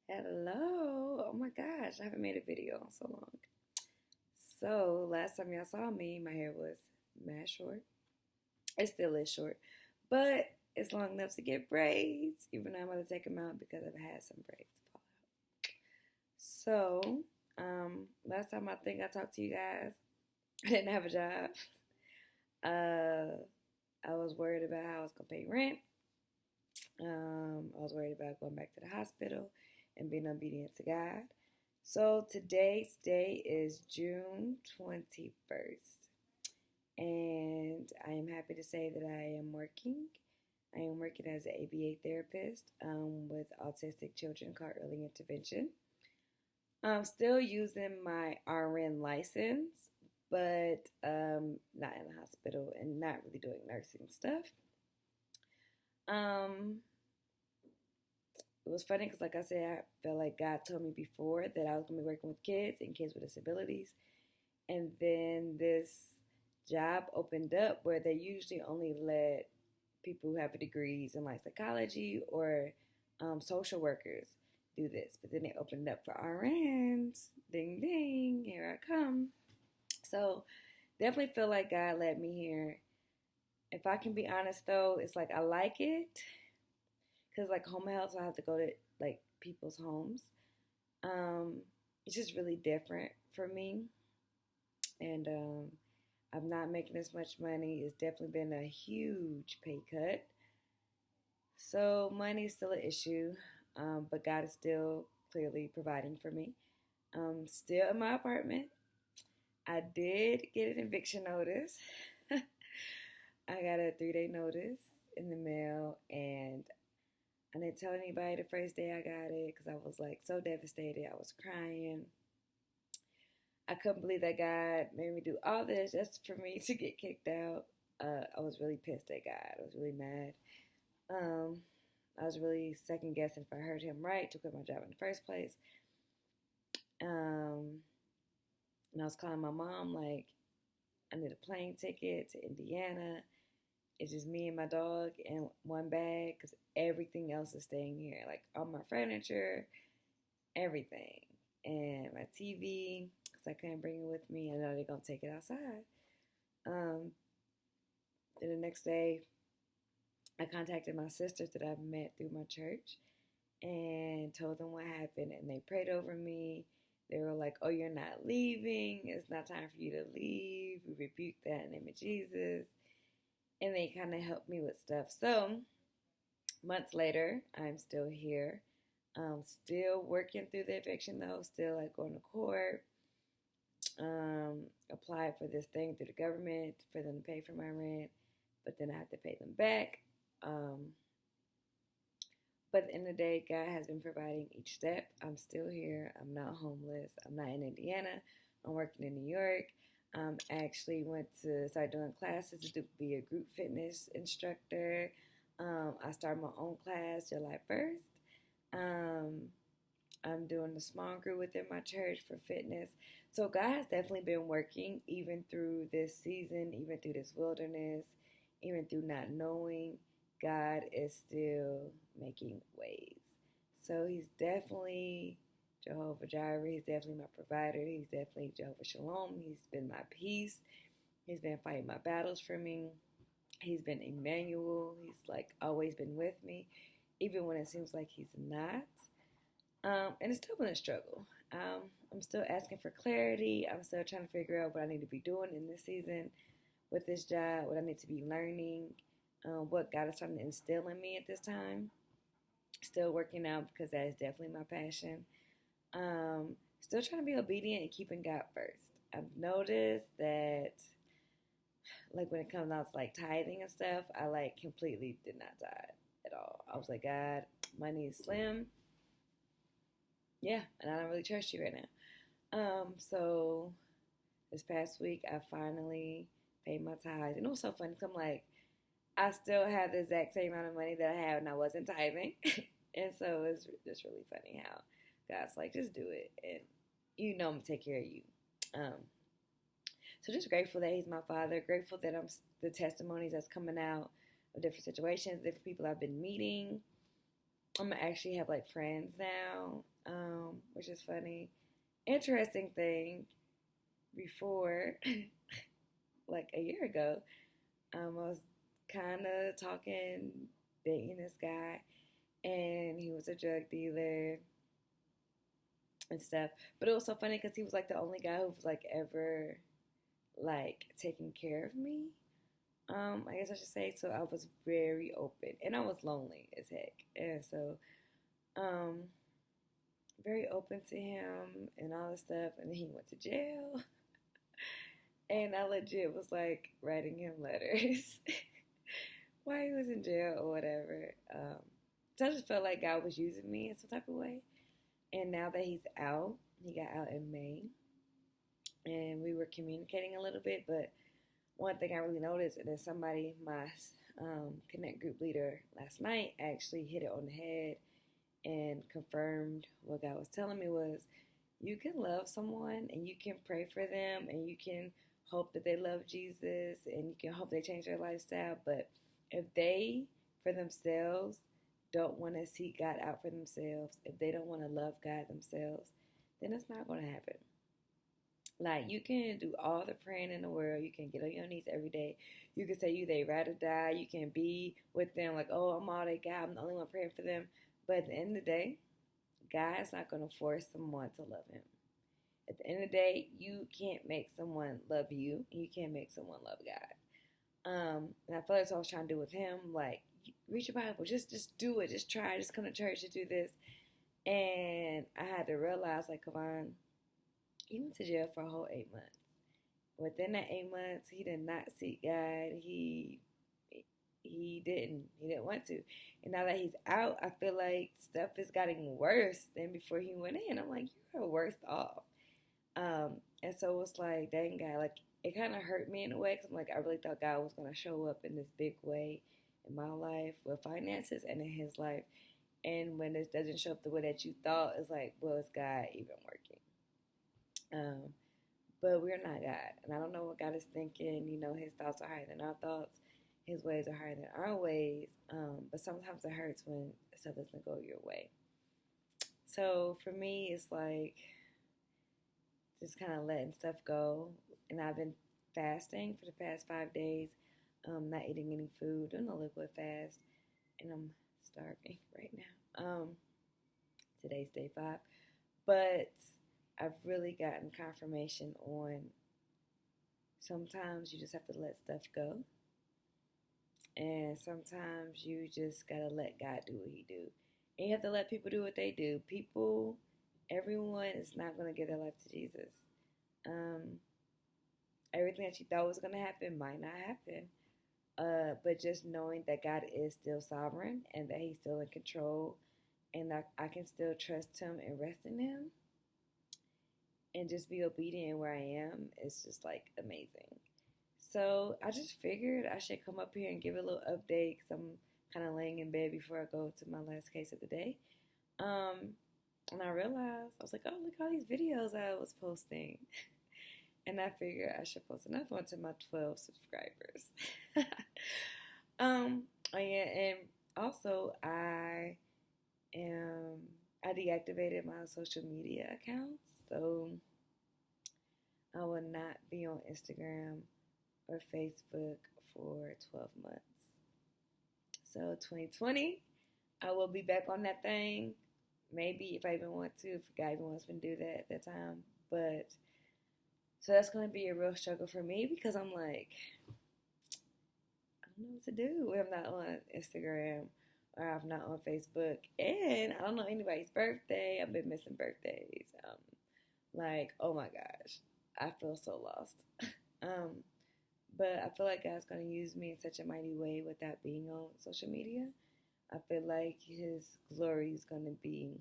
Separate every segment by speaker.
Speaker 1: Hello. Oh my gosh, I haven't made a video in so long. So, last time y'all saw me, my hair was mad short. It still is short, but it's long enough to get braids, even though I'm going to take them out because I've had some braids fall out. So, last time I think I talked to you guys, I didn't have a job. Uh, I was worried about how I was going to pay rent. I was worried about going back to the hospital and being obedient to God. So today's day is June 21st, and I am happy to say that I am working. I am working as an ABA therapist with autistic children called Early Intervention. I'm still using my RN license, but not in the hospital and not really doing nursing stuff. Um, it was funny because, like I said, I felt like God told me before that I was going to be working with kids and kids with disabilities. And then this job opened up where they usually only let people who have degrees in like psychology or social workers do this. But then they opened up for RNs. Ding, ding, here I come. So definitely feel like God led me here. If I can be honest though, it's like I like it because like home health, so I have to go to like people's homes. Um, it's just really different for me, and I'm not making as much money. It's definitely been a huge pay cut, so money is still an issue, but God is still clearly providing for me. Still in my apartment. I did get an eviction notice. I got a 3-day notice in the mail, and I didn't tell anybody the first day I got it because I was like so devastated. I was crying. I couldn't believe that God made me do all this just for me to get kicked out. I was really pissed at God. I was really mad. Um, I was really second guessing if I heard him right to quit my job in the first place. Um, and I was calling my mom like, I need a plane ticket to Indiana. It's just me and my dog and one bag because everything else is staying here. Like all my furniture, everything. And my TV because I couldn't bring it with me. I know they're going to take it outside. Um, then the next day, I contacted my sisters that I've met through my church and told them what happened. And they prayed over me. They were like, oh, you're not leaving. It's not time for you to leave. We rebuke that in the name of Jesus. And they kind of helped me with stuff. So, months later, I'm still here. Still working through the eviction though. Still like going to court. Applied for this thing through the government for them to pay for my rent, but then I have to pay them back. But at the end of the day, God has been providing each step. I'm still here. I'm not homeless. I'm not in Indiana. I'm working in New York. I actually went to start doing classes to be a group fitness instructor. I started my own class July 1st. I'm doing a small group within my church for fitness. So God has definitely been working even through this season, even through this wilderness, even through not knowing. God is still making ways. So he's definitely Jehovah Jireh. He's definitely my provider. He's definitely Jehovah Shalom. He's been my peace. He's been fighting my battles for me. He's been Emmanuel. He's like always been with me, even when it seems like he's not. And it's still been a struggle. I'm still asking for clarity. I'm still trying to figure out what I need to be doing in this season with this job, what I need to be learning, what God is trying to instill in me at this time. Still working out because that is definitely my passion. Still trying to be obedient and keeping God first. I've noticed that, like when it comes out to like tithing and stuff, I like completely did not tithe at all. I was like, God, money is slim. Yeah, and I don't really trust you right now. So this past week I finally paid my tithes. And it was so funny because I'm like, I still have the exact same amount of money that I had when I wasn't tithing. And so it's just really funny how God's like, just do it. And you know I'm going to take care of you. So just grateful that he's my father. Grateful that I'm the testimonies that's coming out of different situations, different people I've been meeting. I'm gonna actually have like friends now, which is funny. Interesting thing, before, like a year ago, I was kind of talking, dating this guy, and he was a drug dealer and stuff. But it was so funny because he was like the only guy who was like ever like taking care of me. I guess I should say. So I was very open, and I was lonely as heck, and so um, very open to him and all this stuff. And then he went to jail, and I legit was like writing him letters while he was in jail or whatever. So I just felt like God was using me in some type of way. And now that he's out, he got out in May, and we were communicating a little bit. But one thing I really noticed, and then somebody, my Connect group leader last night, actually hit it on the head and confirmed what God was telling me was, you can love someone and you can pray for them and you can hope that they love Jesus and you can hope they change their lifestyle. But if they, for themselves, don't want to seek God out for themselves, if they don't want to love God themselves, then it's not going to happen. Like, you can do all the praying in the world. You can get on your knees every day. You can say they ride or die. You can be with them like, oh, I'm all they got. I'm the only one praying for them. But at the end of the day, God's not going to force someone to love him. At the end of the day, you can't make someone love you, and you can't make someone love God. And I feel like that's what I was trying to do with him. Like, read your Bible. Just do it. Just try. Just come to church to do this. And I had to realize, like, Kavan, he went to jail for a whole 8 months. Within that 8 months, he did not seek God. He didn't want to. And now that he's out, I feel like stuff is getting worse than before he went in. I'm like, you're worse off. And so it's like, dang, God, like, it kind of hurt me in a way, because I'm like, I really thought God was going to show up in this big way in my life with finances and in his life. And when it doesn't show up the way that you thought, it's like, well, is God even working? But we're not God. And I don't know what God is thinking. You know, his thoughts are higher than our thoughts. His ways are higher than our ways. But sometimes it hurts when stuff doesn't go your way. So for me, it's like just kind of letting stuff go. And I've been fasting for the past 5 days, not eating any food, doing a liquid fast. And I'm starving right now. Today's day 5. But I've really gotten confirmation on sometimes you just have to let stuff go. And sometimes you just got to let God do what he do. And you have to let people do what they do. Everyone is not going to give their life to Jesus. Everything that you thought was going to happen might not happen. But just knowing that God is still sovereign and that he's still in control and that I can still trust him and rest in him and just be obedient where I am is just like amazing. So I just figured I should come up here and give a little update because I'm kind of laying in bed before I go to my last case of the day. And I realized, I was like, oh, look at all these videos I was posting. And I figured I should post another one to my 12 subscribers. Oh yeah, and also I deactivated my social media accounts, so I will not be on Instagram or Facebook for 12 months. So 2020, I will be back on that thing. Maybe if I even want to, if God even wants me to do that at that time. But so that's going to be a real struggle for me because I'm like, I don't know what to do when I'm not on Instagram or I'm not on Facebook. And I don't know anybody's birthday. I've been missing birthdays. Like, oh my gosh, I feel so lost. But I feel like God's going to use me in such a mighty way without being on social media. I feel like his glory is going to be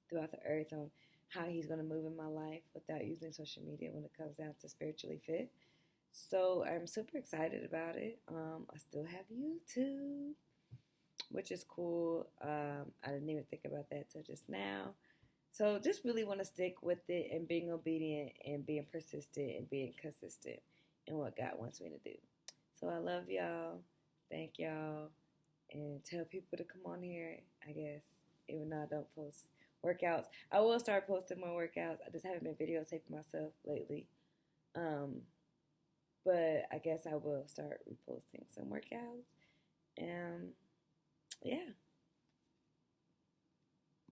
Speaker 1: throughout the earth on how he's going to move in my life without using social media when it comes down to spiritually fit. So I'm super excited about it. I still have YouTube, which is cool. I didn't even think about that till just now. So just really want to stick with it and being obedient and being persistent and being consistent in what God wants me to do. So I love y'all. Thank y'all. And tell people to come on here. I guess, even though I don't post workouts. I will start posting more workouts. I just haven't been videotaping myself lately. Um, but I guess I will start reposting some workouts. Yeah.